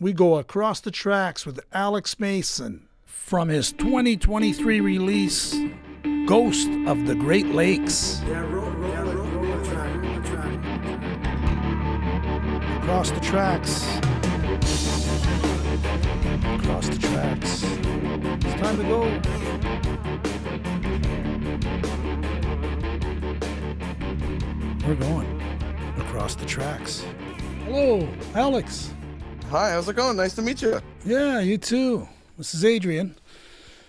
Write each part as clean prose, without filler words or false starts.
we go across the tracks with Alex Mason from his 2023 release, Ghost of the Great Lakes. Across the tracks. Across the tracks. It's time to go. We're going across the tracks. Hello, Alex. Hi, how's it going? Nice to meet you. Yeah, you too. This is Adrian.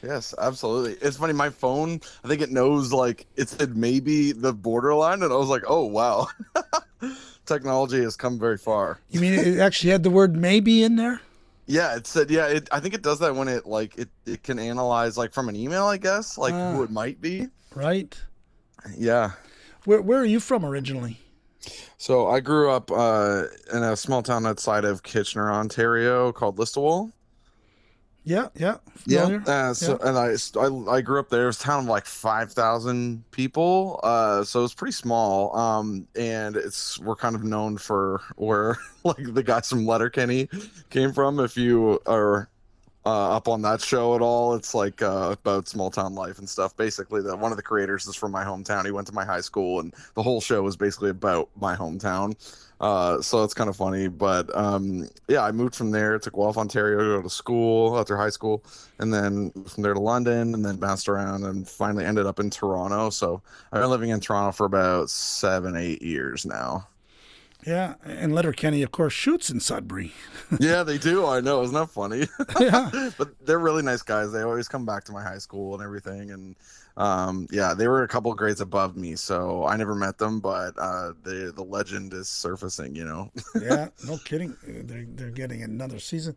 Yes, absolutely. It's funny, my phone, I think it knows, like, it said maybe the borderline, and I was like, oh, wow. Technology has come very far. You mean it actually had the word maybe in there? Yeah, it said, yeah, I think it does that when it, like, it can analyze, like, from an email, I guess, like, who it might be. Right. Yeah. Where are you from originally? So I grew up in a small town outside of Kitchener, Ontario called Listowel. Yeah. Familiar? And I grew up there. It was a town of like 5,000 people. So it's pretty small. And we're kind of known for where like the guys from Letterkenny came from. If you are up on that show at all, it's like about small town life and stuff. Basically, one of the creators is from my hometown. He went to my high school, and the whole show was basically about my hometown. So it's kind of funny, but yeah, I moved from there to Guelph, Ontario to go to school after high school, and then from there to London, and then bounced around and finally ended up in Toronto. So I've been living in Toronto for about 7-8 years now. Yeah, and Letterkenny, of course, shoots in Sudbury. Yeah, they do. I know. Isn't that funny? Yeah. But they're really nice guys. They always come back to my high school and everything. And yeah, they were a couple grades above me, so I never met them, but the legend is surfacing, you know? Yeah, no kidding. They're getting another season.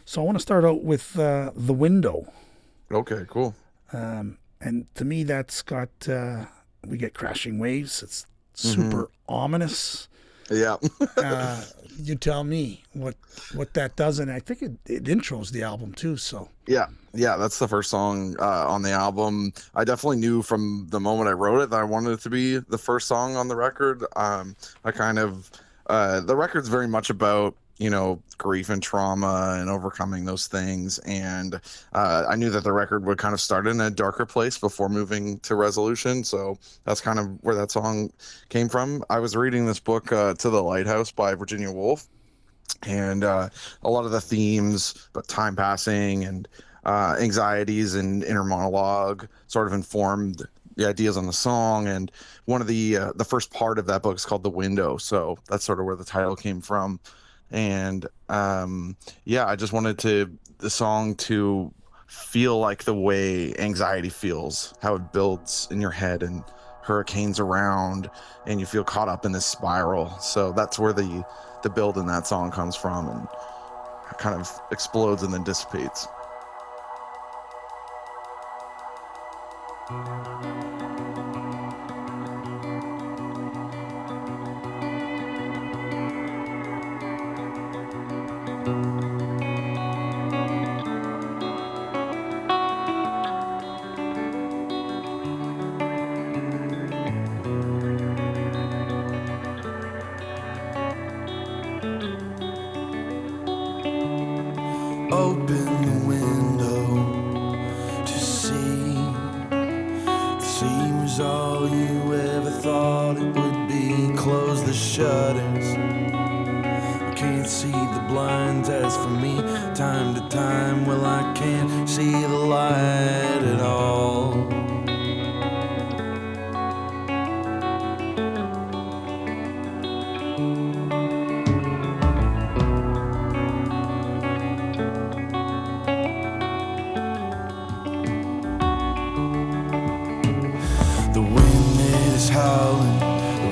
So I want to start out with The Window. Okay, cool. And to me, that's got, we get crashing waves. It's super ominous. Yeah. You tell me what that does, and I think it intros the album too. So yeah, that's the first song on the album. I definitely knew from the moment I wrote it that I wanted it to be the first song on the record. The record's very much about, you know, grief and trauma and overcoming those things. And I knew that the record would kind of start in a darker place before moving to resolution. So that's kind of where that song came from. I was reading this book, To the Lighthouse by Virginia Woolf. And a lot of the themes about time passing and anxieties and inner monologue sort of informed the ideas on the song. And one of the first part of that book is called The Window. So that's sort of where the title came from. And yeah, I just wanted the song to feel like the way anxiety feels, how it builds in your head and hurricanes around and you feel caught up in this spiral. So that's where the build in that song comes from, and it kind of explodes and then dissipates. Open the window to see. The sea was all you ever thought it would be. Close the shutters. I can't see the blinds. As for me, time to time, well, I can't see the light at all. Howling,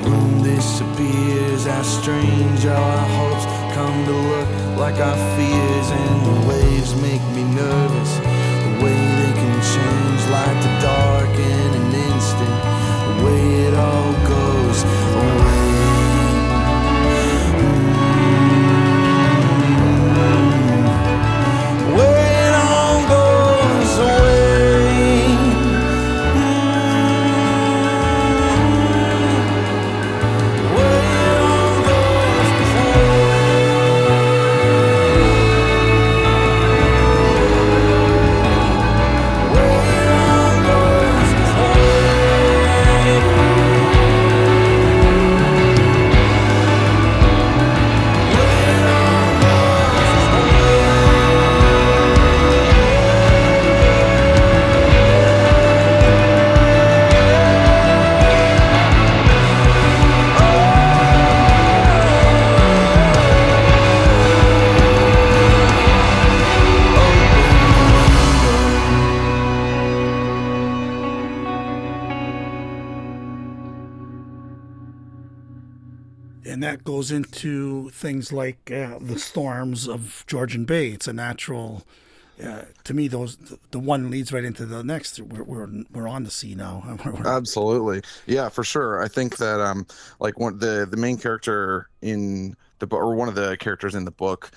the room disappears. How strange how our hopes come to look like our fears. And the waves make me nervous, the way they can change light to dark in an instant, the way it all goes away. Way it all goes away. Way it all goes away. that goes into things like the storms of Georgian Bay. It's a natural. To me, the one leads right into the next. We're on the sea now. Absolutely. Yeah, for sure. I think that like the main character in the book, or one of the characters in the book,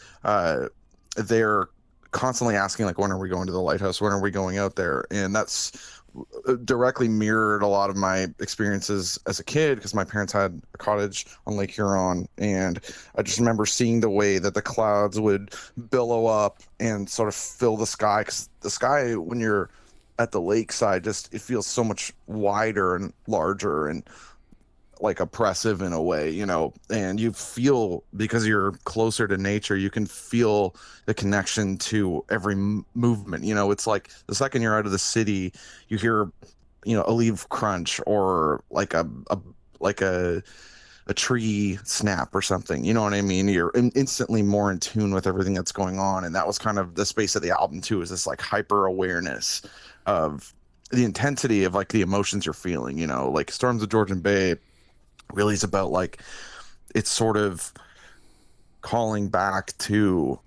they're constantly asking like, when are we going to the lighthouse? When are we going out there? And that's directly mirrored a lot of my experiences as a kid, because my parents had a cottage on Lake Huron, and I just remember seeing the way that the clouds would billow up and sort of fill the sky, because the sky when you're at the lakeside, just it feels so much wider and larger and like oppressive in a way, you know, and you feel, because you're closer to nature, you can feel the connection to every movement. You know, it's like the second you're out of the city, you hear, you know, a leaf crunch, or like a tree snap or something, you know what I mean? You're instantly more in tune with everything that's going on. And that was kind of the space of the album too, is this like hyper awareness of the intensity of like the emotions you're feeling, you know, like Storms of Georgian Bay really is about like, it's sort of calling back to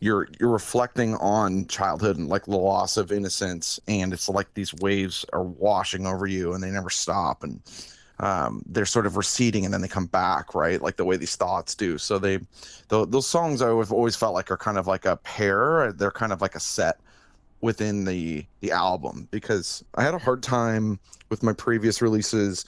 you're reflecting on childhood and like the loss of innocence, and it's like these waves are washing over you and they never stop, and they're sort of receding and then they come back, right, like the way these thoughts do. So those songs I've always felt like are kind of like a pair, they're kind of like a set within the album, because I had a hard time with my previous releases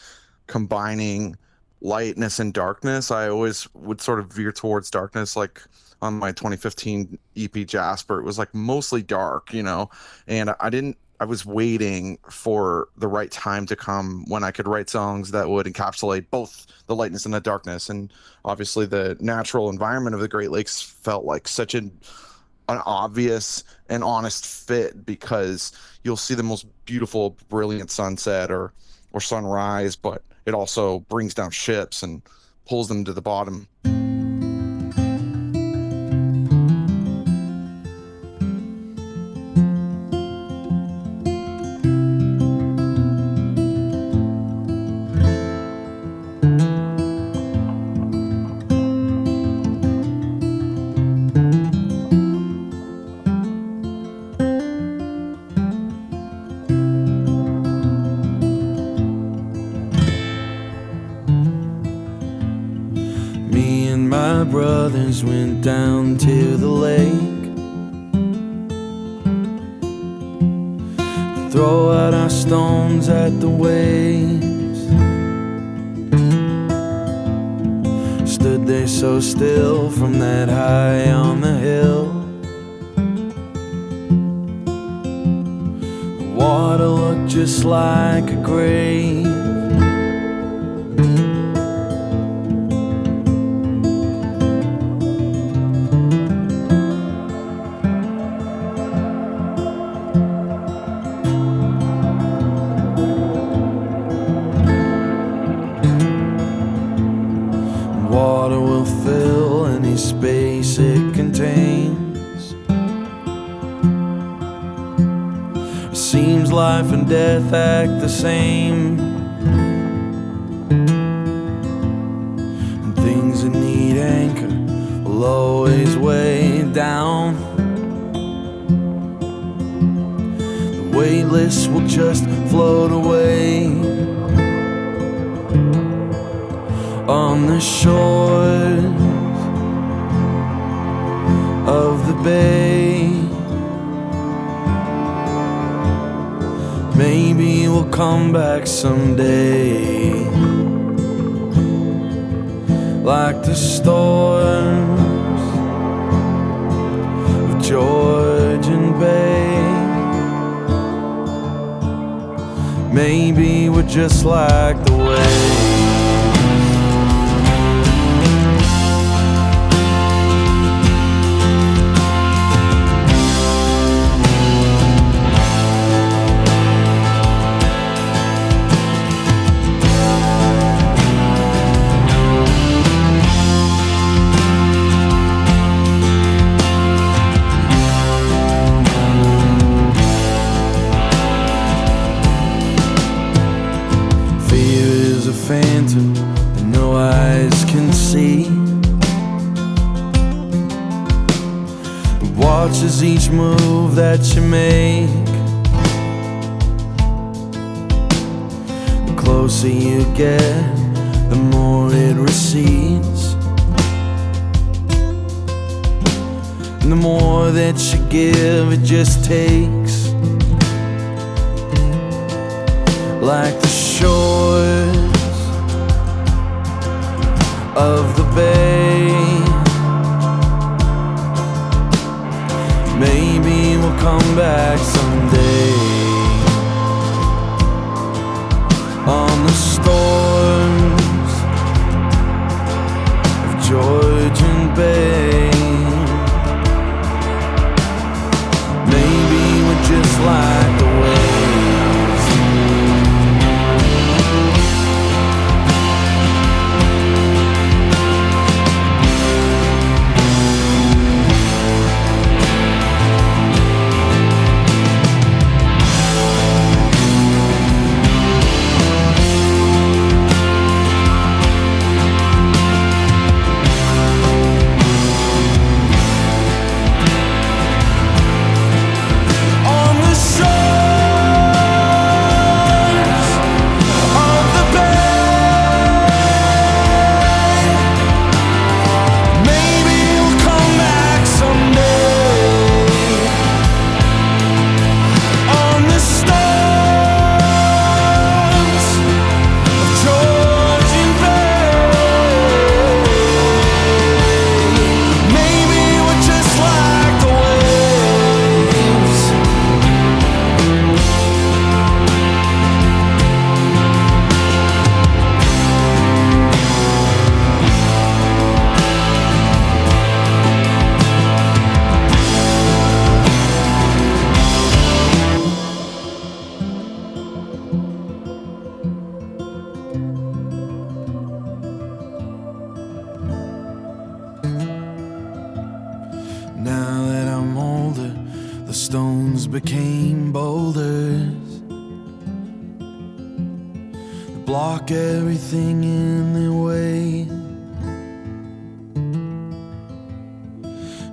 combining lightness and darkness. I always would sort of veer towards darkness, like on my 2015 EP Jasper, it was like mostly dark, you know, and I was waiting for the right time to come when I could write songs that would encapsulate both the lightness and the darkness. And obviously the natural environment of the Great Lakes felt like such an obvious and honest fit, because you'll see the most beautiful, brilliant sunset or sunrise, but it also brings down ships and pulls them to the bottom. My brothers went down to the lake, throw out our stones at the waves. Stood there so still from that high on the hill. The water looked just like a grave. Water will fill any space it contains. It seems life and death act the same, and things that need anchor will always weigh down. The weightless will just float away on the shores of the bay. Maybe we'll come back someday, like the storms of Georgian Bay. Maybe we're just like the waves. Fan watches each move that you make. The closer you get, the more it recedes. And the more that you give, it just takes. Like the shores of the bay, maybe we'll come back someday. On the storms of Georgian Bay, maybe we're just like the waves. Now that I'm older, the stones became boulders that block everything in their way.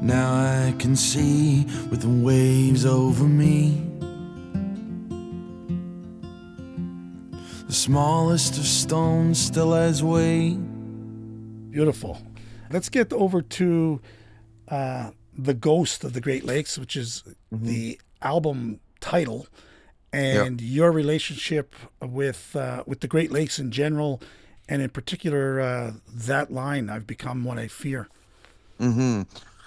Now I can see with the waves over me. The smallest of stones still has weight. Beautiful. Let's get over to The Ghost of the Great Lakes, which is the album title, and your relationship with the Great Lakes in general, and in particular that line, "I've become what I fear."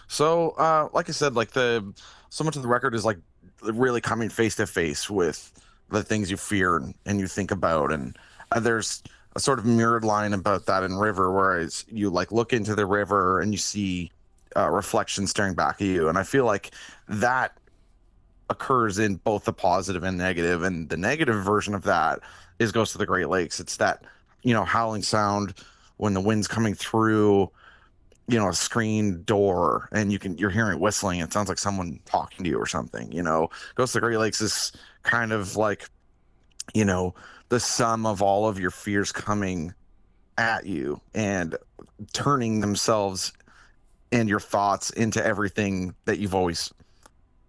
So, like I said, like so much of the record is like really coming face to face with the things you fear and you think about, and there's a sort of mirrored line about that in River, where you like look into the river and you see reflection staring back at you, and I feel like that occurs in both the positive and negative, and the negative version of that is Ghost of the Great Lakes. It's that, howling sound when the wind's coming through, a screen door, and you're hearing whistling. It sounds like someone talking to you or something. Ghost of the Great Lakes is kind of like, the sum of all of your fears coming at you and turning themselves and your thoughts into everything that you've always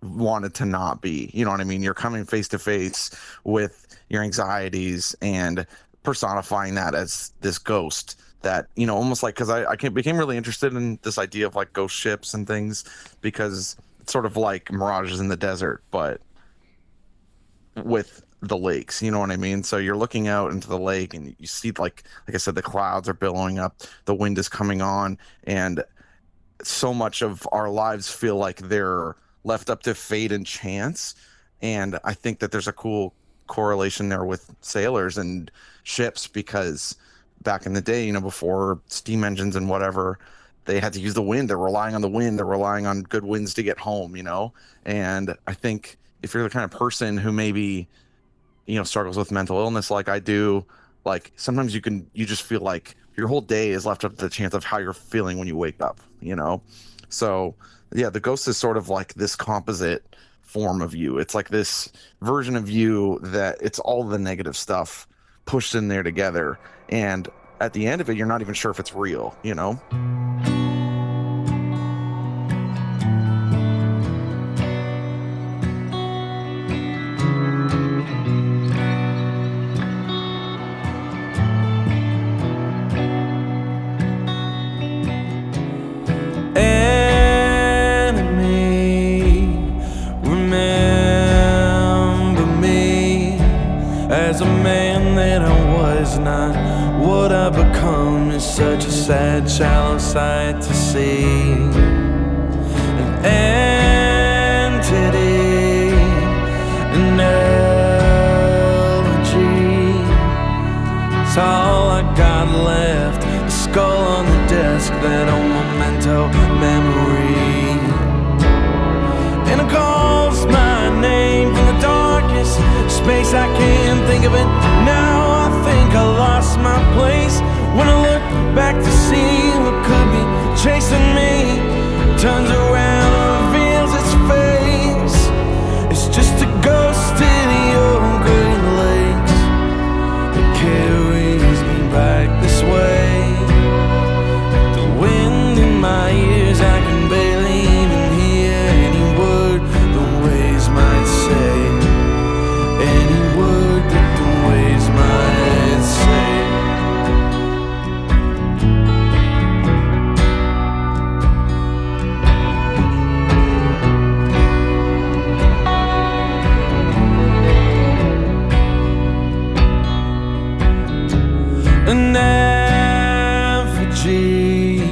wanted to not be. You know what I mean? You're coming face to face with your anxieties and personifying that as this ghost that, almost like, because I became really interested in this idea of like ghost ships and things, because it's sort of like mirages in the desert, but with the lakes, you know what I mean? So you're looking out into the lake and you see, like I said, the clouds are billowing up, the wind is coming on, and so much of our lives feel like they're left up to fate and chance. And I think that there's a cool correlation there with sailors and ships, because back in the day, before steam engines and whatever, they had to use the wind. They're relying on the wind. They're relying on good winds to get home, And I think if you're the kind of person who maybe, struggles with mental illness like I do, like sometimes you just feel like your whole day is left up to the chance of how you're feeling when you wake up, So yeah, the ghost is sort of like this composite form of you. It's like this version of you that it's all the negative stuff pushed in there together, and at the end of it, you're not even sure if it's real, sad, shallow sight to see. An entity, an elegy. It's all I got left. A skull on the desk, that old memento memory. And it calls my name from the darkest space. I can't think of it now. I think I lost my place. When I look back to see what could be chasing me, turns around and reveals its face. It's just a ghost in the old Great Lakes that carries me back this way. The wind in my ears, I can barely even hear any word the waves might say. Any word that the waves might say. An effigy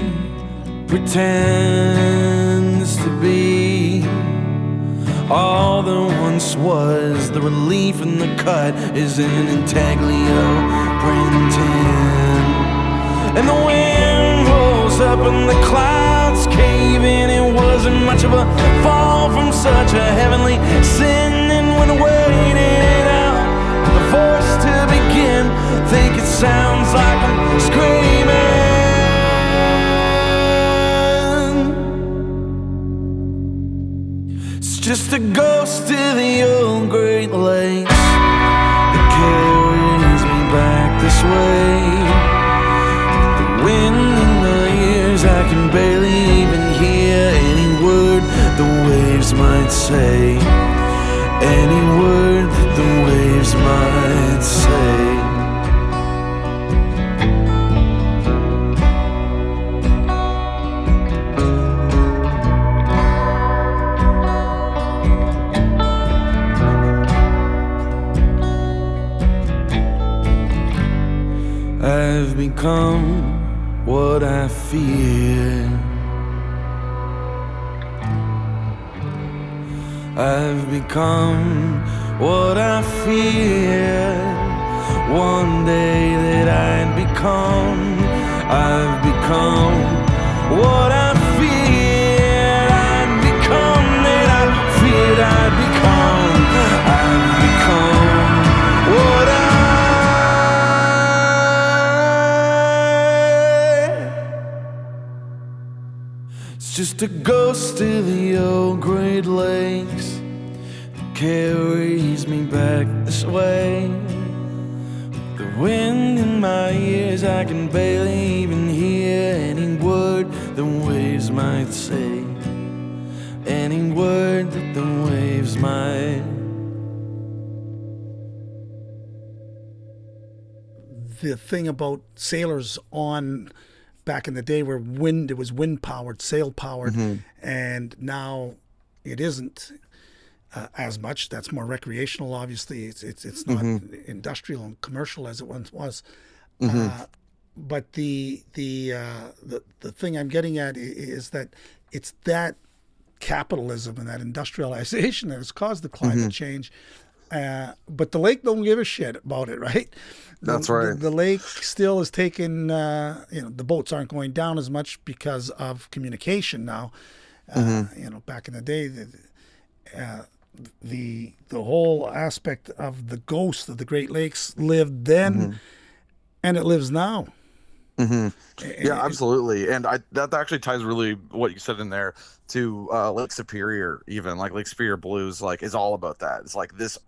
pretends to be all there once was. The relief in the cut is an intaglio printing. And the wind rolls up and the clouds cave in. It wasn't much of a fall from such a heavenly sin. And when I waited out the voice to begin, think it sounds like I'm screaming. It's just a ghost of the old Great Lakes that carries me back this way. The wind in my ears, I can barely even hear any word the waves might say. Any word that the waves might say. I've become what I fear. I've become what I feared one day that I'd become. I've become what I feared I'd become, that I feared I'd become. I've become what It's just a ghost of the old Great Lakes that carries me back this way. The wind in my ears, I can barely even hear any word the waves might say. Any word that the waves might. The thing about sailors on back in the day where it was wind powered, sail powered, and now it isn't as much. That's more recreational, obviously. It's not industrial and commercial as it once was. But the thing I'm getting at is that it's that capitalism and that industrialization that has caused the climate change. But the lake don't give a shit about it, right? That's right. The lake still is taking, the boats aren't going down as much because of communication now. Back in the day, the whole aspect of the ghost of the Great Lakes lived then, and it lives now. Yeah, absolutely. And that actually ties really what you said in there to Lake Superior. Even like Lake Superior Blues is all about that. It's like this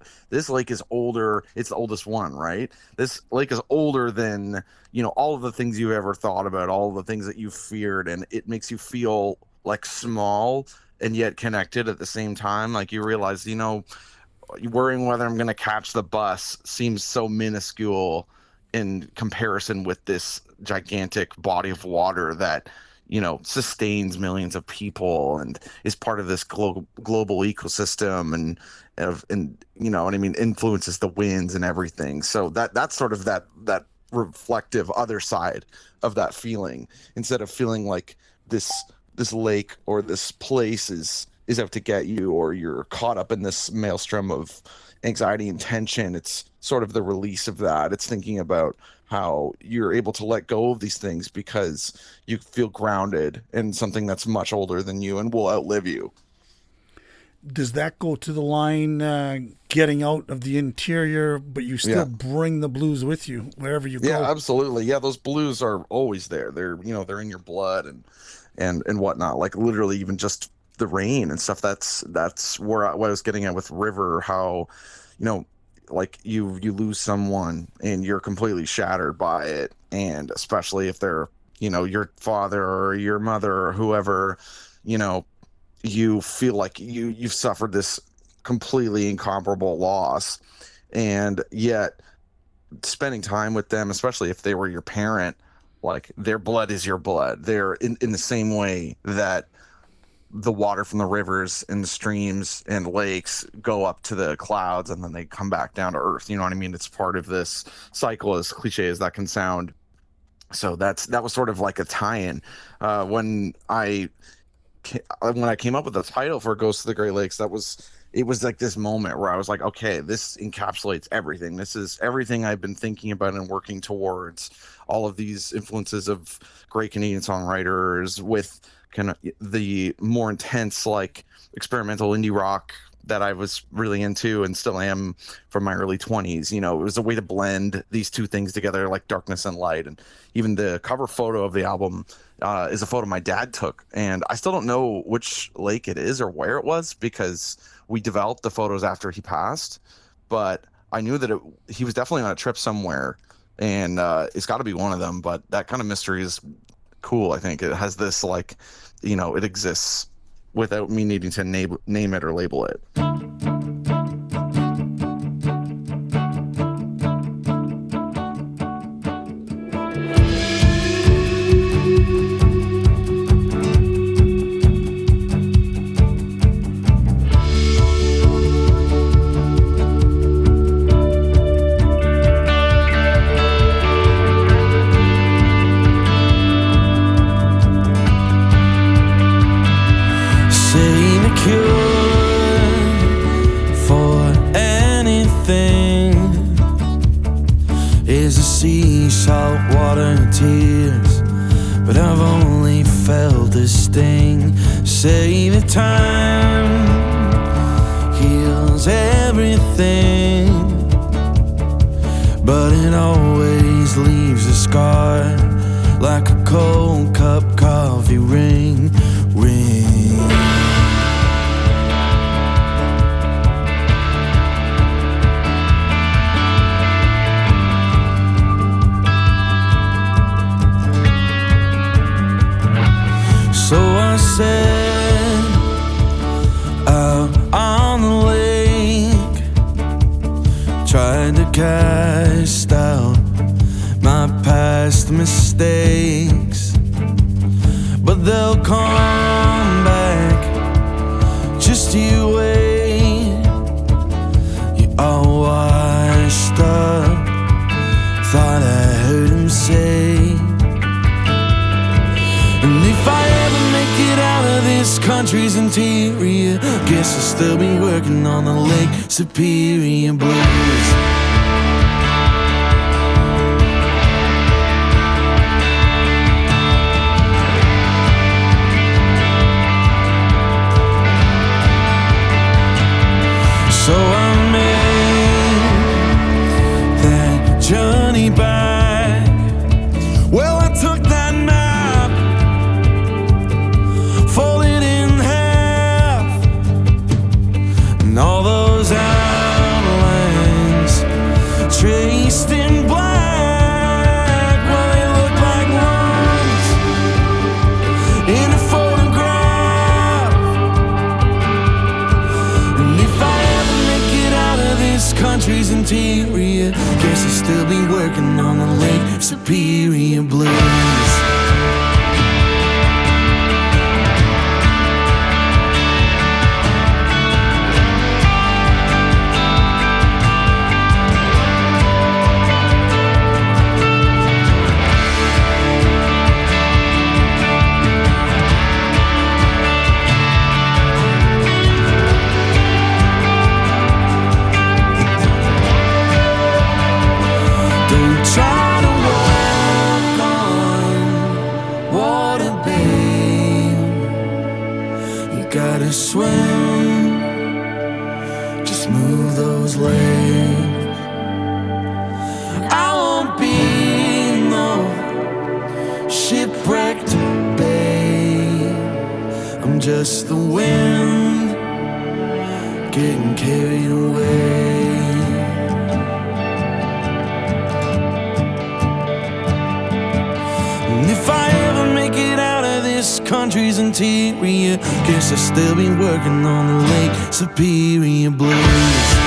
lake is older. It's the oldest one, right? This lake is older than all of the things you ever thought about, all of the things that you feared, and it makes you feel like small and yet connected at the same time. Like you realize, worrying whether I'm going to catch the bus seems so minuscule in comparison with this gigantic body of water that sustains millions of people and is part of this global ecosystem and influences the winds and everything. So that's sort of that reflective other side of that feeling, instead of feeling like this lake or this place is out to get you, or you're caught up in this maelstrom of anxiety and tension. It's sort of the release of that. It's thinking about how you're able to let go of these things because you feel grounded in something that's much older than you and will outlive you. Does that go to the line, getting out of the interior, but you still bring the blues with you wherever you go? Yeah, absolutely. Yeah, those blues are always there. They're, they're in your blood and whatnot. Like literally even just the rain and stuff. That's what I was getting at with River, how, like you lose someone and you're completely shattered by it. And especially if they're, your father or your mother or whoever, you feel like you've suffered this completely incomparable loss. And yet spending time with them, especially if they were your parent, like their blood is your blood. They're in the same way that the water from the rivers and the streams and lakes go up to the clouds and then they come back down to earth. You know what I mean? It's part of this cycle, as cliche as that can sound. So that was sort of like a tie-in. When I came up with the title for Ghosts of the Great Lakes, it was like this moment where I was like, okay, this encapsulates everything. This is everything I've been thinking about and working towards. All of these influences of great Canadian songwriters with kind of the more intense, like experimental indie rock that I was really into and still am from my early 20s. It was a way to blend these two things together, like darkness and light. And even the cover photo of the album is a photo my dad took. And I still don't know which lake it is or where it was, because we developed the photos after he passed. But I knew that he was definitely on a trip somewhere, and it's got to be one of them. But that kind of mystery is cool. I think it has this, like, it exists without me needing to name it or label it. Tears, but I've only felt the sting. Say that time heals everything, but it always leaves a scar, like a cold cup coffee ring. So I said, out on the lake, tried to cast out my past mistakes, but they'll come back, just you wait. You're all washed up, thought I heard him say, and if I ever make it out of this country's interior, guess I'll still be working on the Lake Superior blues. So I made that journey back. Well, I took that map, folded in half, and all those outlines traced in black. Well, they look like lines in a photograph. And if I ever make it out of this country's interior, guess I'll still be working on the Lake Superior blues. to swim. Just move those legs. I won't be no shipwrecked babe. I'm just the wind getting carried away. And if I ever make it out of this country's interior, guess I'll still be working on the Lake Superior blues.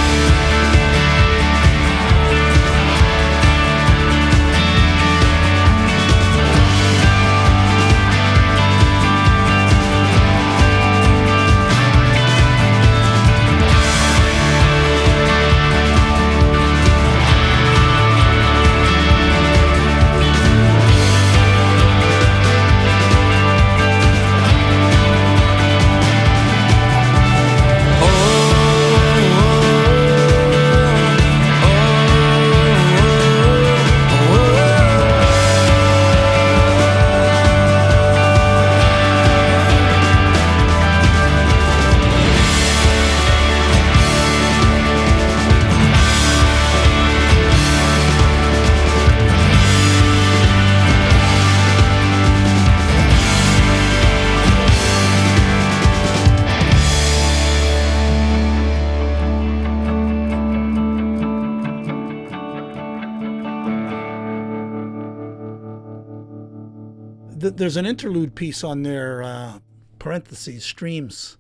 There's an interlude piece on there, parentheses, streams.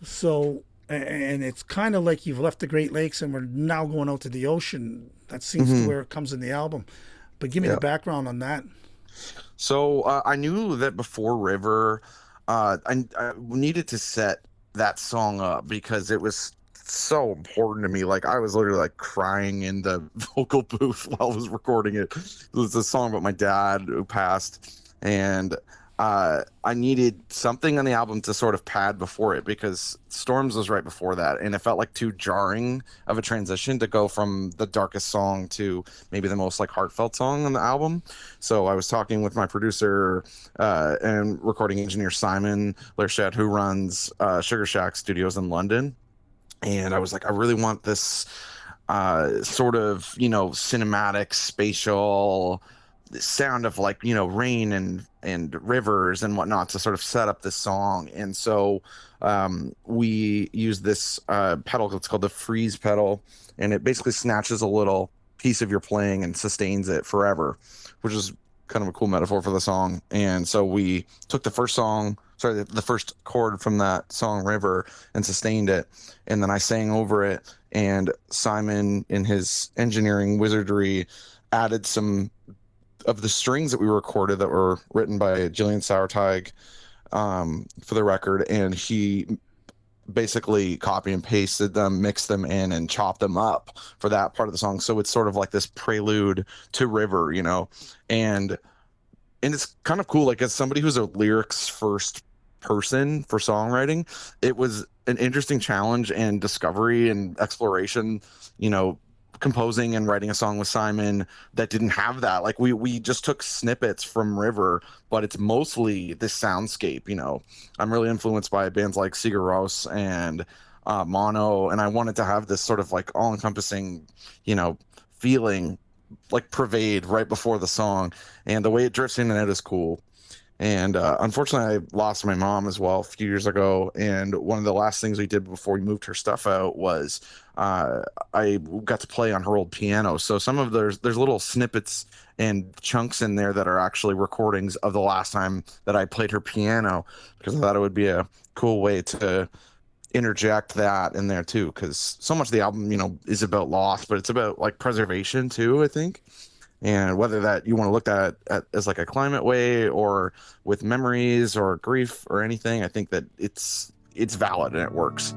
So, and it's kind of like you've left the Great Lakes and we're now going out to the ocean. That seems to where it comes in the album. But give me the background on that. So I knew that before River, I needed to set that song up because it was so important to me. Like I was literally like crying in the vocal booth while I was recording it. It was a song about my dad who passed. And I needed something on the album to sort of pad before it because Storms was right before that. And it felt like too jarring of a transition to go from the darkest song to maybe the most like heartfelt song on the album. So I was talking with my producer and recording engineer, Simon Lerchette, who runs Sugar Shack Studios in London. And I was like, I really want this sort of, cinematic, spatial sound of like rain and rivers and whatnot to sort of set up this song. And so we use this pedal that's called the freeze pedal, and it basically snatches a little piece of your playing and sustains it forever, which is kind of a cool metaphor for the song. And so we took the first chord from that song River and sustained it, and then I sang over it, and Simon in his engineering wizardry added some of the strings that we recorded that were written by Jillian Sauerteig for the record, and he basically copy and pasted them, mixed them in, and chopped them up for that part of the song. So it's sort of like this prelude to River, and it's kind of cool. Like as somebody who's a lyrics first person for songwriting, it was an interesting challenge and discovery and exploration, composing and writing a song with Simon that didn't have that. Like we just took snippets from River, but it's mostly this soundscape. I'm really influenced by bands like Sigur Rós and Mono, and I wanted to have this sort of like all-encompassing feeling like pervade right before the song, and the way it drifts in and out is cool. And unfortunately, I lost my mom as well a few years ago. And one of the last things we did before we moved her stuff out was I got to play on her old piano. So some of there's little snippets and chunks in there that are actually recordings of the last time that I played her piano, because I thought it would be a cool way to interject that in there too. Because so much of the album, is about loss, but it's about like preservation too, I think. And whether that you want to look at as like a climate way or with memories or grief or anything, I think that it's valid and it works.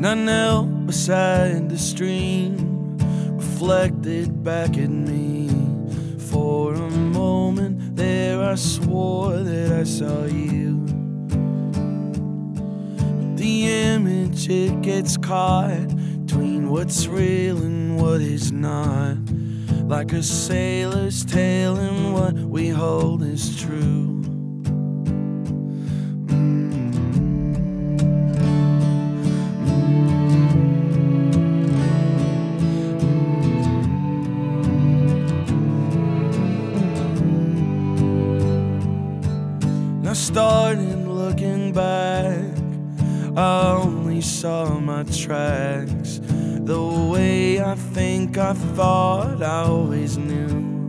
And I knelt beside the stream, reflected back at me. For a moment there I swore that I saw you. But the image, it gets caught between what's real and what is not. Like a sailor's tale and what we hold is true. I started looking back, I only saw my tracks. The way I think I thought I always knew.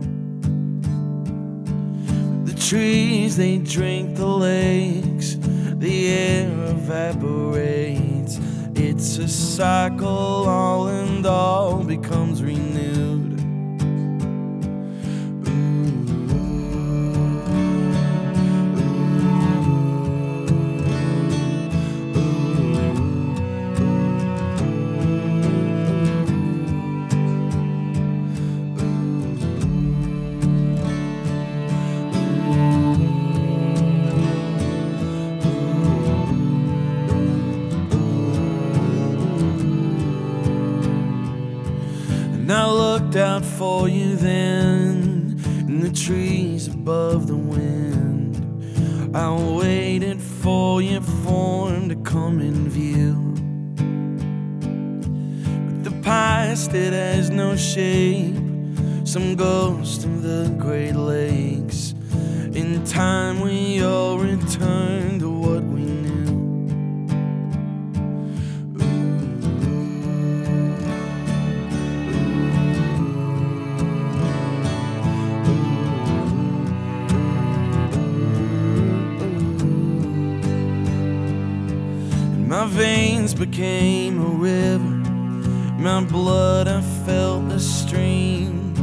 The trees, they drink the lakes, the air evaporates. It's a cycle, all and all becomes renewed. And I looked out for you then, in the trees above the wind. I waited for your form to come in view. But the past, it has no shape, some ghost of the Great Lakes. In time we all return to what we knew. My veins became a river, my blood I felt a stream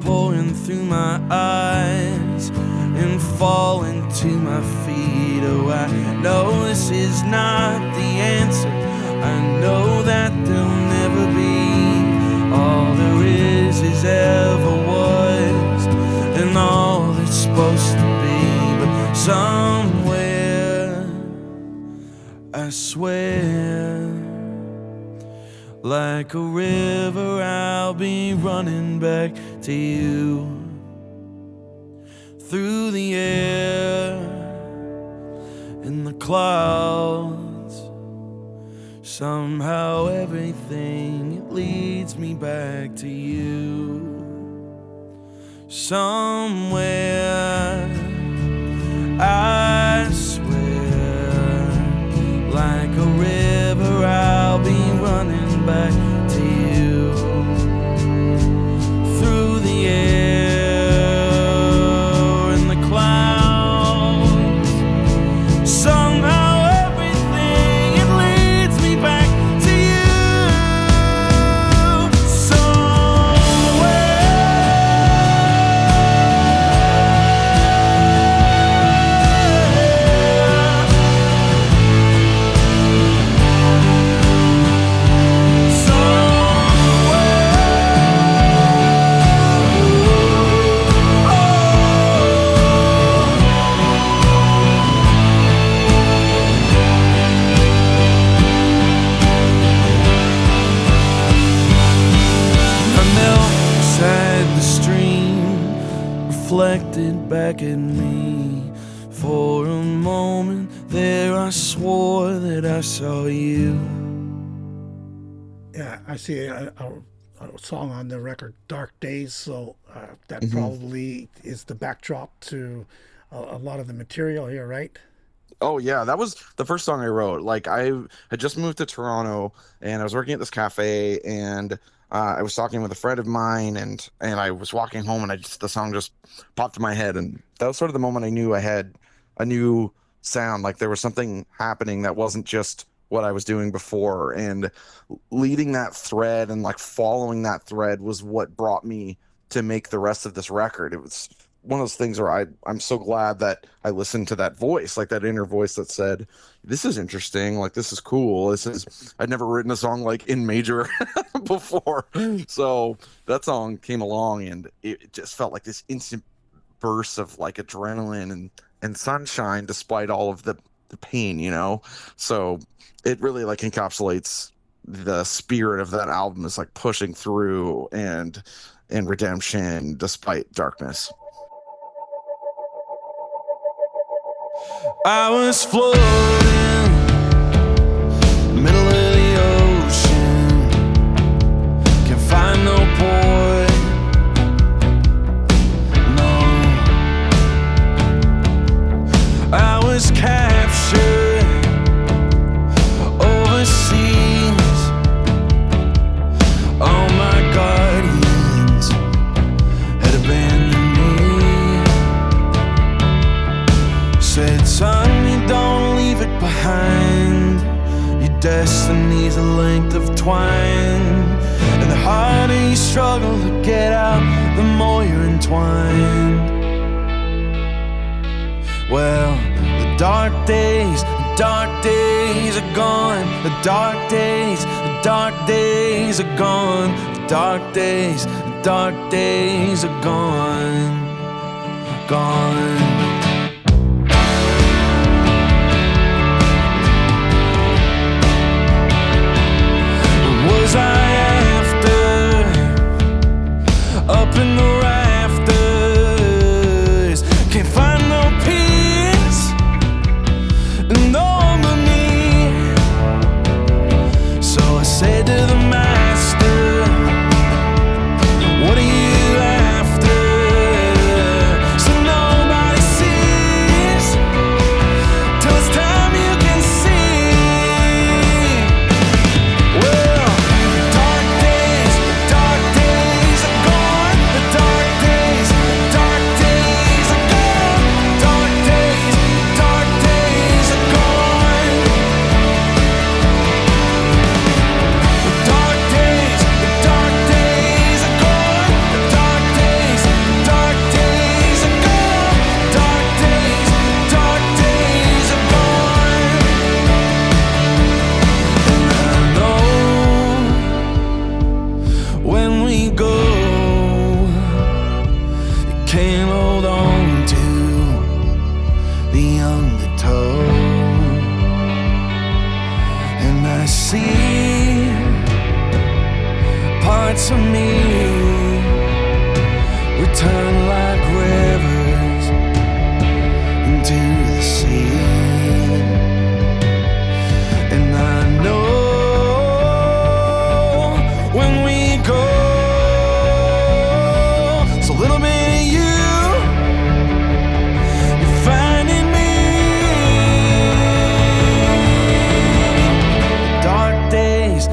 pouring through my eyes and falling to my feet. Oh, I know this is not the answer, I know that there'll never be. All there is ever was, and all that's supposed to be. But somewhere, I swear, like a river I'll be running back to you. Through the air, in the clouds, somehow everything, it leads me back to you. Somewhere, I swear, like a river I'll be running back to you. Through the air and the clouds, somehow everything, it leads me back to you. Somewhere, reflected back at me. For a moment there I swore that I saw you. Yeah, I see a song on the record, Dark Days, so that Mhm. probably is the backdrop to a lot of the material here, right? Oh yeah, that was the first song I wrote. Like I had just moved to Toronto and I was working at this cafe and I was talking with a friend of mine and I was walking home and the song just popped in my head and that was sort of the moment I knew I had a new sound. Like there was something happening that wasn't just what I was doing before, and leading that thread and like following that thread was what brought me to make the rest of this record. It was one of those things where I'm so glad that I listened to that voice, like that inner voice that said, this is interesting, like this is cool. I'd never written a song like in major before. So that song came along and it just felt like this instant burst of like adrenaline and sunshine despite all of the pain, you know? So it really like encapsulates the spirit of that album, is like pushing through and redemption despite darkness. I was floating middle of the ocean, can't find no point, no. I was captured overseas, all my guardians had abandoned me. Said, son, you don't leave it behind, your destiny's a length of twine, and the harder you struggle to get out, the more you're entwined. Well, the dark days are gone. The dark days are gone. The dark days are gone, gone. Was I after, up in the rafters, can't find no peace, no harmony. So I said to the master, what are you after? So nobody sees, till it's time you can see. Well, the dark days are gone. The dark days are gone. Dark days are gone. The dark days are gone. The dark days are gone. Dark days are gone. And I know when we go, you can't hold on to the undertow. And I see parts of me return like rivers into the sea. And I know when we go, it's a little bit of you're finding me. The dark days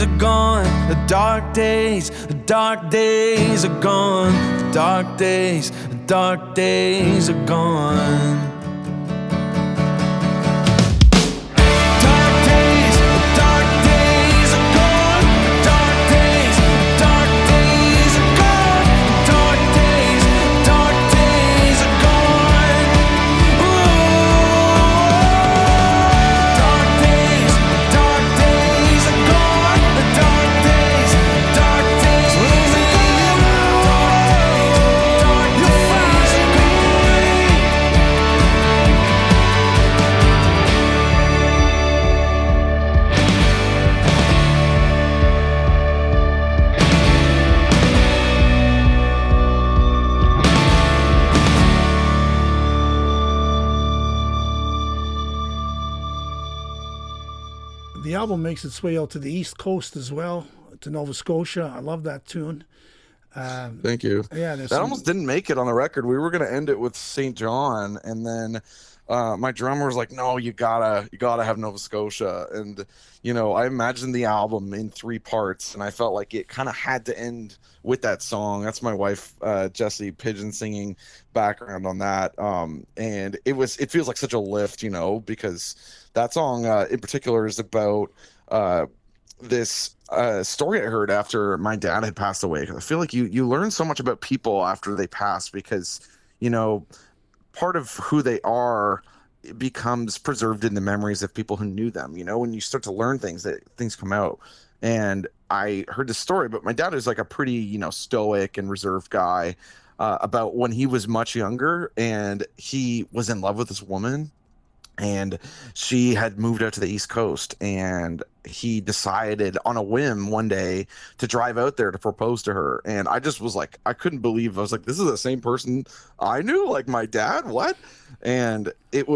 are gone. The dark days are gone. The dark days are gone. Dark days are gone. Dark days are gone. Dark days are gone. Ooh. Dark days are gone. The dark days are gone. You'll find me. The album makes its way out to the East Coast as well, to Nova Scotia. I love that tune. Thank you. Yeah, there's That some- almost didn't make it on the record. We were gonna end it with St. John, and then my drummer was like, "No, you gotta have Nova Scotia." And I imagined the album in 3 parts, and I felt like it kind of had to end with that song. That's my wife, Jessie Pigeon, singing background on that. And it feels like such a lift, because that song in particular is about this story I heard after my dad had passed away. 'Cause I feel like you learn so much about people after they pass, because you know part of who they are becomes preserved in the memories of people who knew them. When you start to learn things, that things come out. And I heard this story, but my dad is like a pretty stoic and reserved guy, about when he was much younger and he was in love with this woman, and she had moved out to the East Coast, and he decided on a whim one day to drive out there to propose to her. And I just was like, I couldn't believe, I was like, this is the same person I knew, like my dad. What? And it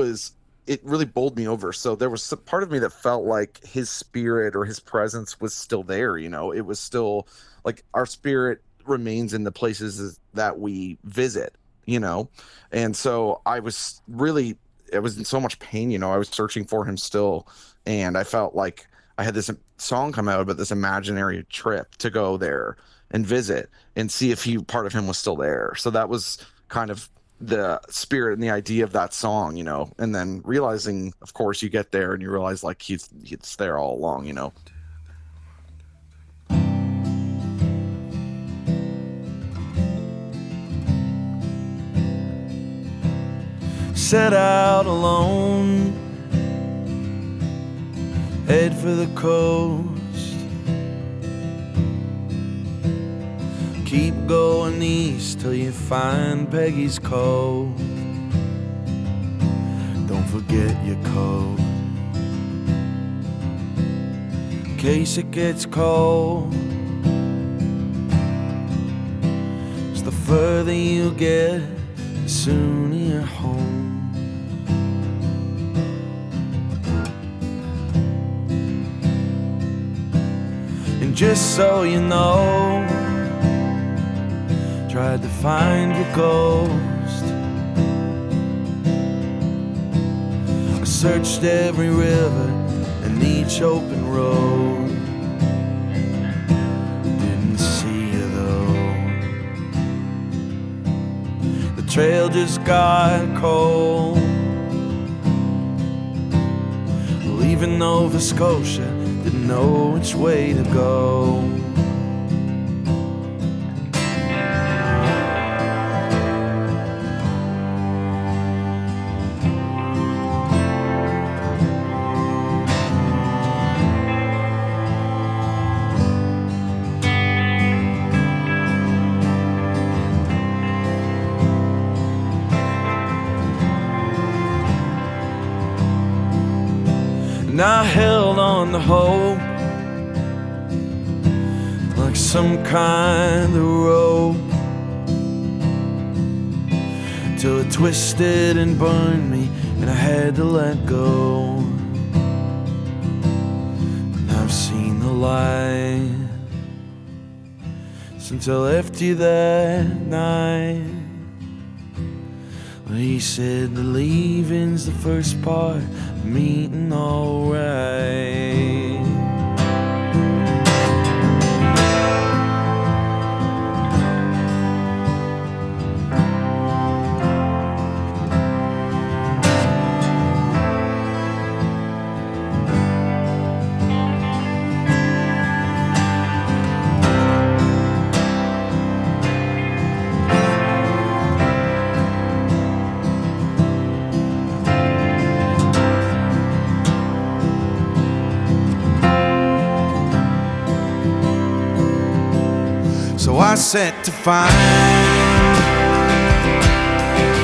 really bowled me over. So there was some part of me that felt like his spirit or his presence was still there. It was still like our spirit remains in the places that we visit. And so I was in so much pain. I was searching for him still, and I felt like I had this song come out about this imaginary trip to go there and visit and see if part of him was still there. So that was kind of the spirit and the idea of that song, and then realizing, of course, you get there and you realize like he's there all along. Set out alone, head for the coast, keep going east till you find Peggy's Cove. Don't forget your coat, in case it gets cold. 'Cause the further you get, the sooner you're home. And just so you know, tried to find your ghost. I searched every river and each open road. Didn't see you though. The trail just got cold. Leaving Nova Scotia, didn't know which way to go. And I held on to hope like some kind of rope, till it twisted and burned me and I had to let go. And I've seen the light since I left you that night. Well, he said the leaving's the first part, meeting alright. So I set to find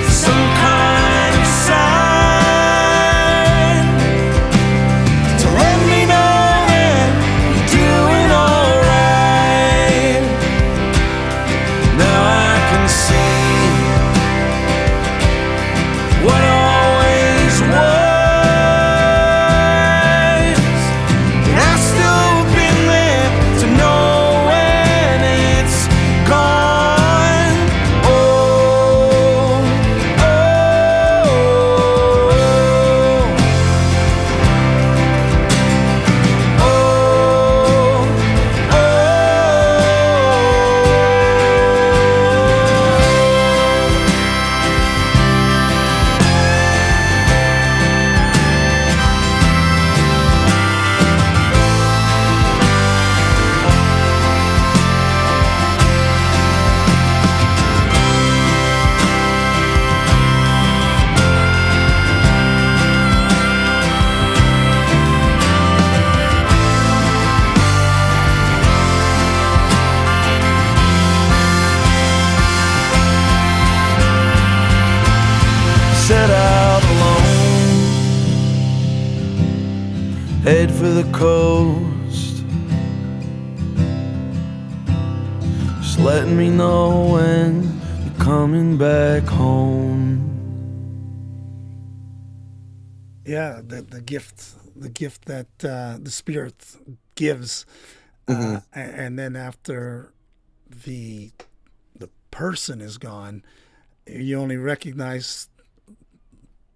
some kind of sign to let me know that you're doing alright. Now I can see what always was, and I've still been there to know when it's gone. head for the coast. Just letting me know when you're coming back home. Yeah, the gift that the Spirit gives, and then after the person is gone, you only recognize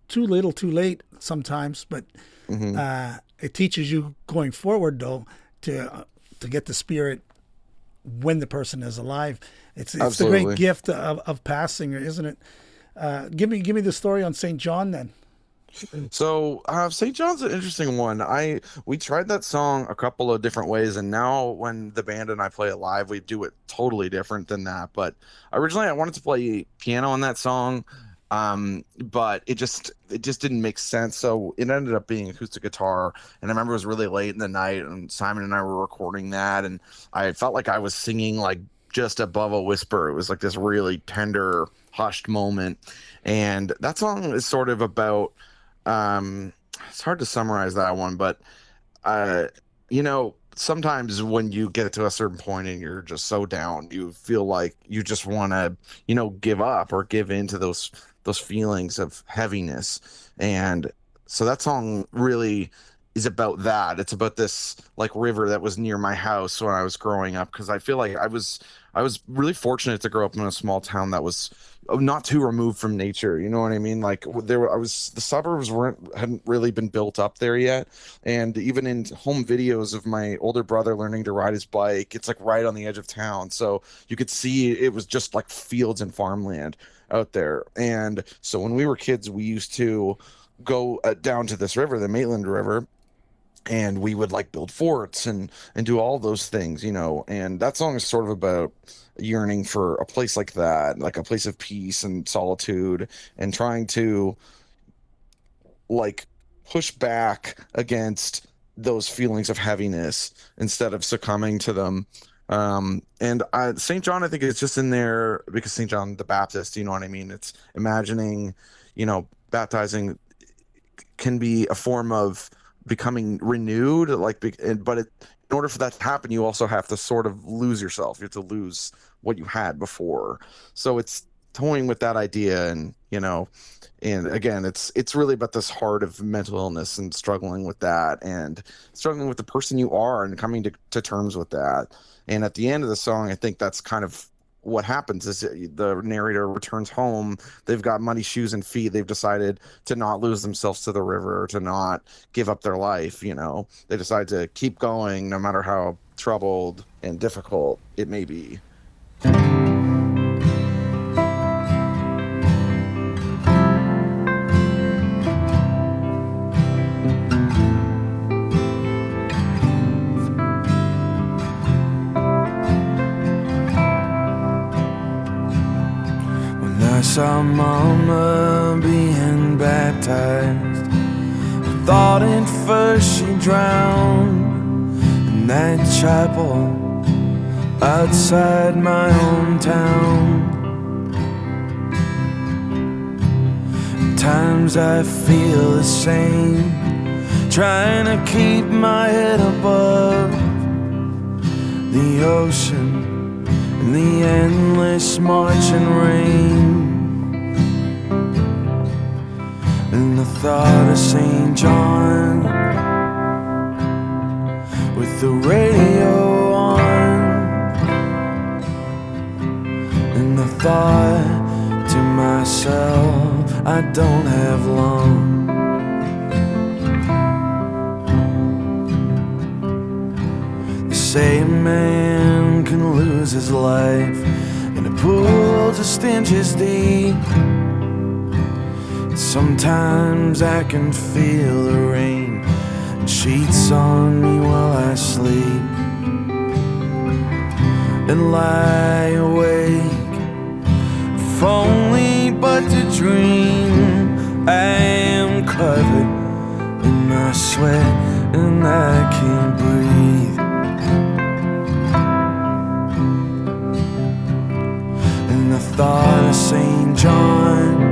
too little, too late sometimes. But it teaches you going forward, though, to get the Spirit when the person is alive. It's the great gift of passing, isn't it? Give me the story on St. John then. So St. John's an interesting one. We tried that song a couple of different ways, and now when the band and I play it live, we do it totally different than that. But originally I wanted to play piano on that song, but it just didn't make sense. So it ended up being acoustic guitar. And I remember it was really late in the night, and Simon and I were recording that, and I felt like I was singing like just above a whisper. It was like this really tender, hushed moment. And that song is sort of about it's hard to summarize that one, but sometimes when you get to a certain point and you're just so down, you feel like you just want to, give up or give into those feelings of heaviness. And so that song really is about that. It's about this like river that was near my house when I was growing up, because I feel like I was really fortunate to grow up in a small town that was not too removed from nature. You know what I mean? Like the suburbs hadn't really been built up there yet. And even in home videos of my older brother learning to ride his bike, it's like right on the edge of town. So you could see it was just like fields and farmland out there. And so when we were kids, we used to go down to this river, the Maitland River, and we would like build forts and do all those things, and that song is sort of about yearning for a place like that, like a place of peace and solitude, and trying to like push back against those feelings of heaviness instead of succumbing to them. And St. John, I think it's just in there because St. John the Baptist, you know what I mean? It's imagining, baptizing can be a form of becoming renewed, in order for that to happen, you also have to sort of lose yourself. You have to lose what you had before. So it's toying with that idea, and again, it's really about this heart of mental illness and struggling with that, and struggling with the person you are, and coming to terms with that. And at the end of the song, I think that's kind of what happens is the narrator returns home. They've got muddy shoes and feet. They've decided to not lose themselves to the river, to not give up their life. They decide to keep going no matter how troubled and difficult it may be. I saw Mama being baptized. I thought at first she drowned in that chapel outside my hometown. At times I feel the same, trying to keep my head above the ocean and the endless marching rain. And the thought of St. John with the radio on, and the thought to myself, I don't have long. They say a man can lose his life in a pool just inches deep. Sometimes I can feel the rain and sheets on me while I sleep, and lie awake, if only but to dream. I am covered in my sweat and I can't breathe. And the thought of St. John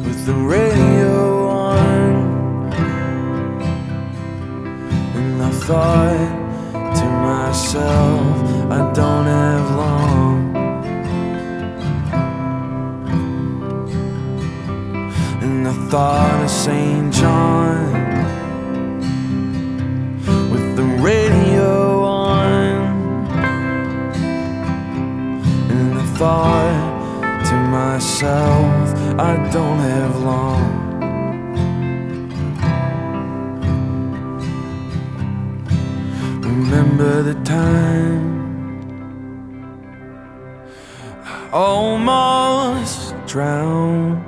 with the radio on, thought to myself, I don't have long. And I thought of St. John with the radio on. And I thought to myself, I don't have long. Remember the time I almost drowned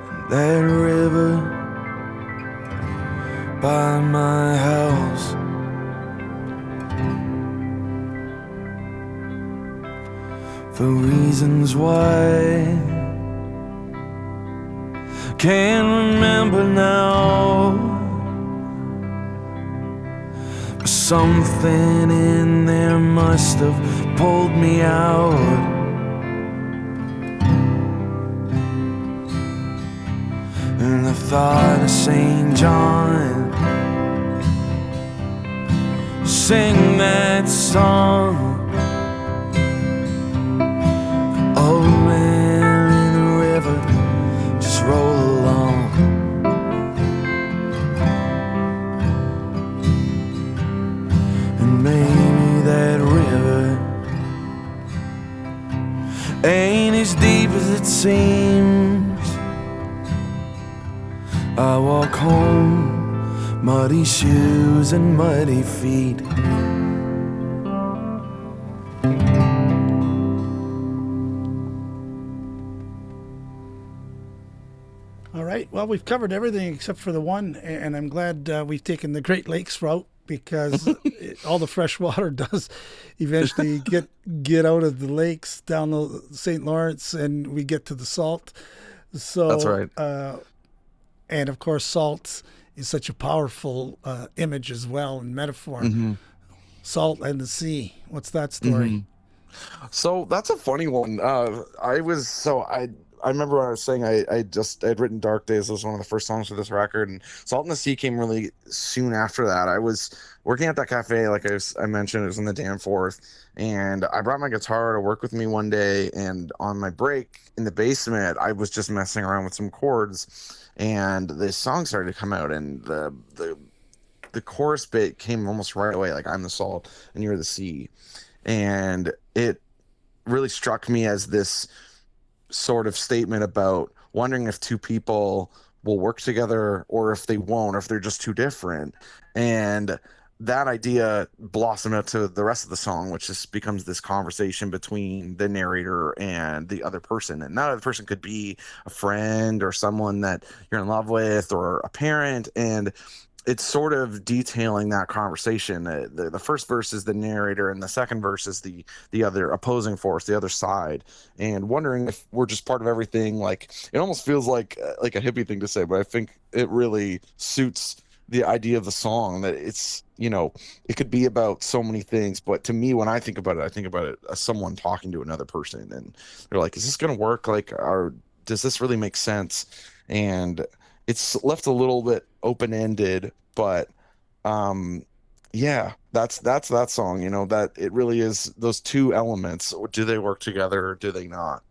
in that river by my house. For reasons why can't remember now. Something in there must have pulled me out. And I thought of St. John, sing that song. Oh man, in the river, just roll along. Maybe that river ain't as deep as it seems. I walk home, muddy shoes and muddy feet. All right. Well, we've covered everything except for the one, and I'm glad we've taken the Great Lakes route, because all the fresh water does eventually get out of the lakes down the St. Lawrence, and we get to the salt. So That's right. And of course, salt is such a powerful image as well, and metaphor. Mm-hmm. Salt and the sea. What's that story? Mm-hmm. So that's a funny one. I remember when I was saying I'd written Dark Days. It was one of the first songs for this record, and Salt in the Sea came really soon after that. I was working at that cafe, like I mentioned, it was in the Danforth, and I brought my guitar to work with me one day, and on my break in the basement, I was just messing around with some chords, and this song started to come out, and the chorus bit came almost right away, like I'm the salt and you're the sea, and it really struck me as this sort of statement about wondering if two people will work together or if they won't, or if they're just too different. And that idea blossomed out to the rest of the song, which just becomes this conversation between the narrator and the other person. And that other person could be a friend or someone that you're in love with or a parent. And it's sort of detailing that conversation. The first verse is the narrator, and the second verse is the other opposing force, the other side, and wondering if we're just part of everything. Like, it almost feels like a hippie thing to say, but I think it really suits the idea of the song, that it's, it could be about so many things. But to me, when I think about it as someone talking to another person, and they're like, is this going to work? Like, does this really make sense? And it's left a little bit open-ended, but yeah, that's that song, that it really is those two elements. Do they work together or do they not?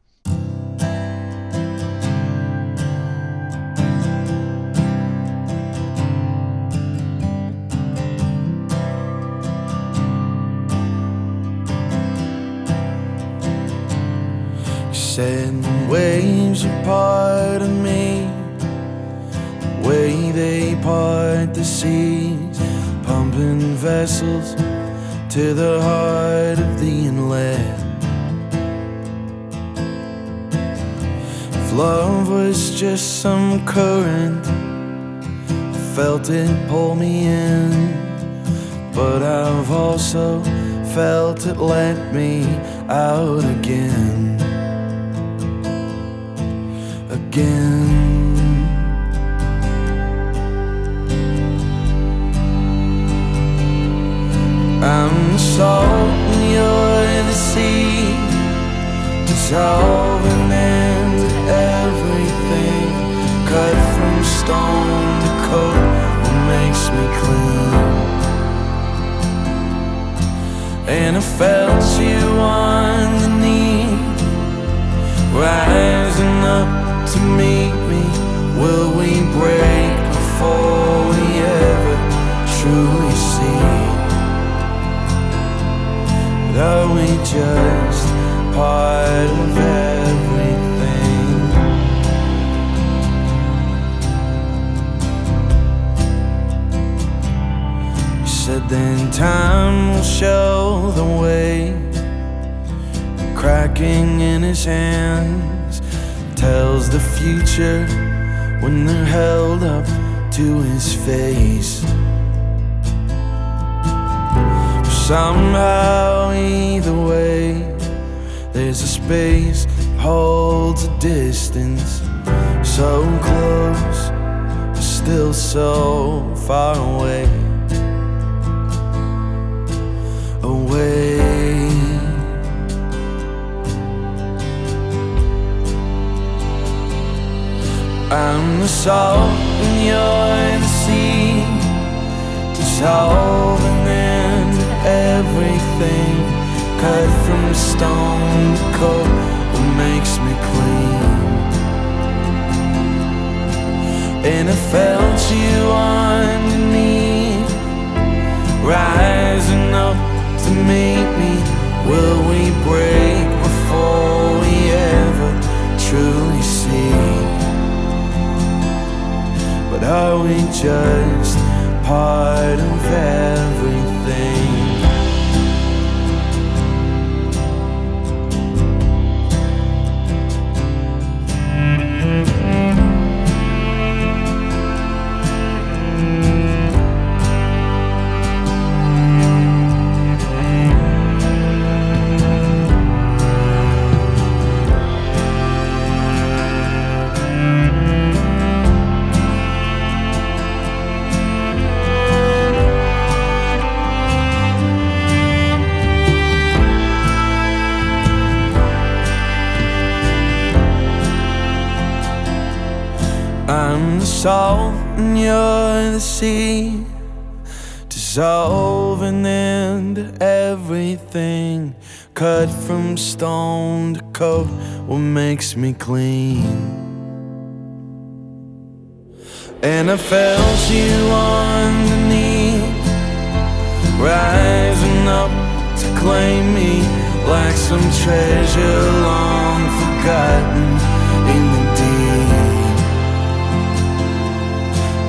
Said waves are part of me, the way they part the seas, pumping vessels to the heart of the inlet. If love was just some current, I felt it pull me in, but I've also felt it let me out again. I'm the salt and you're the sea, dissolving into everything, cut from stone to coat what makes me clean. And I felt you underneath, rising up to meet me. Will we break before we ever truly see? But are we just part of everything? You said then time will show the way. Cracking in his hands tells the future when they're held up to his face. Somehow, either way, there's a space that holds a distance, so close, but still so far away. Away. I'm the salt and you're the sea, dissolving into everything, cut from the stone to coat what makes me clean. And I felt you underneath, rising up to meet me. Will we break before we ever truly see? But are we just part of everything? I'm the salt and you're the sea, dissolving into everything, cut from stone to coat what makes me clean. And I felt you underneath, rising up to claim me, like some treasure long forgotten in the deep.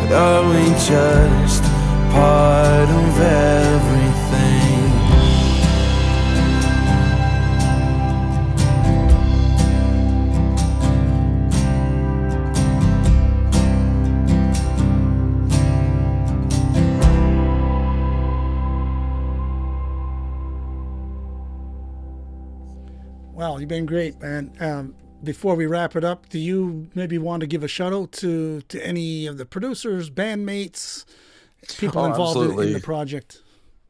But are we just part of everything? Well, you've been great, man. Before we wrap it up, do you maybe want to give a shout out to any of the producers, bandmates, people involved in the project?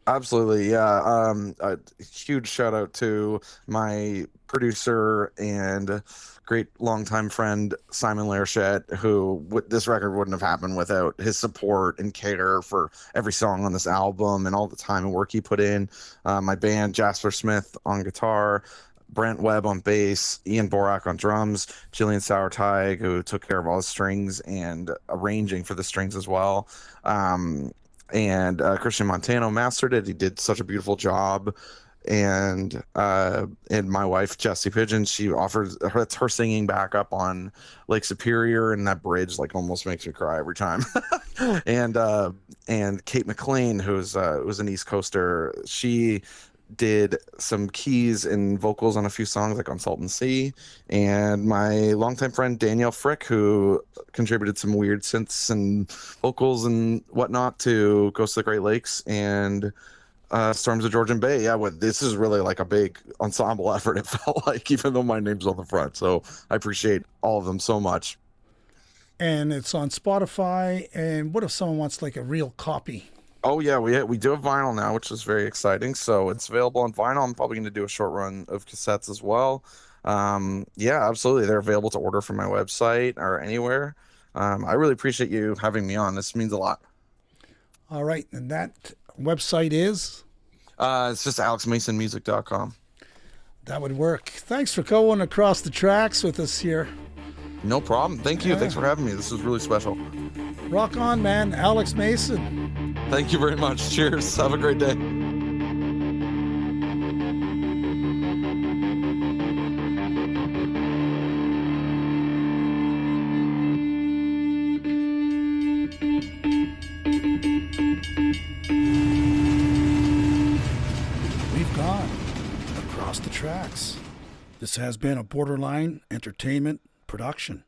Absolutely, yeah. A huge shout out to my producer and great longtime friend Simon Lairchette, who this record wouldn't have happened without his support and care for every song on this album and all the time and work he put in. My band, Jasper Smith on guitar, Brent Webb on bass, Ian Borak on drums, Jillian Sauerteig, who took care of all the strings and arranging for the strings as well. And Christian Montano mastered it. He did such a beautiful job. And my wife Jessie Pigeon, she offers her singing backup on Lake Superior, and that bridge like almost makes me cry every time. and Kate McLean, who's an East Coaster, she did some keys and vocals on a few songs like on Salton Sea. And my longtime friend Danielle Frick, who contributed some weird synths and vocals and whatnot to Ghost of the Great Lakes and Storms of Georgian Bay. Yeah, this is really like a big ensemble effort, it felt like, even though my name's on the front. So I appreciate all of them so much. And it's on Spotify. And what if someone wants like a real copy? Oh yeah, we do have vinyl now, which is very exciting. So it's available on vinyl. I'm probably going to do a short run of cassettes as well. Yeah, absolutely. They're available to order from my website or anywhere. I really appreciate you having me on. This means a lot. All right. And that website is? It's just alexmasonmusic.com. That would work. Thanks for going across the tracks with us here. No problem. Thank you. Yeah. Thanks for having me. This was really special. Rock on, man. Alex Mason. Thank you very much. Cheers. Have a great day. We've gone across the tracks. This has been a Borderline Entertainment production.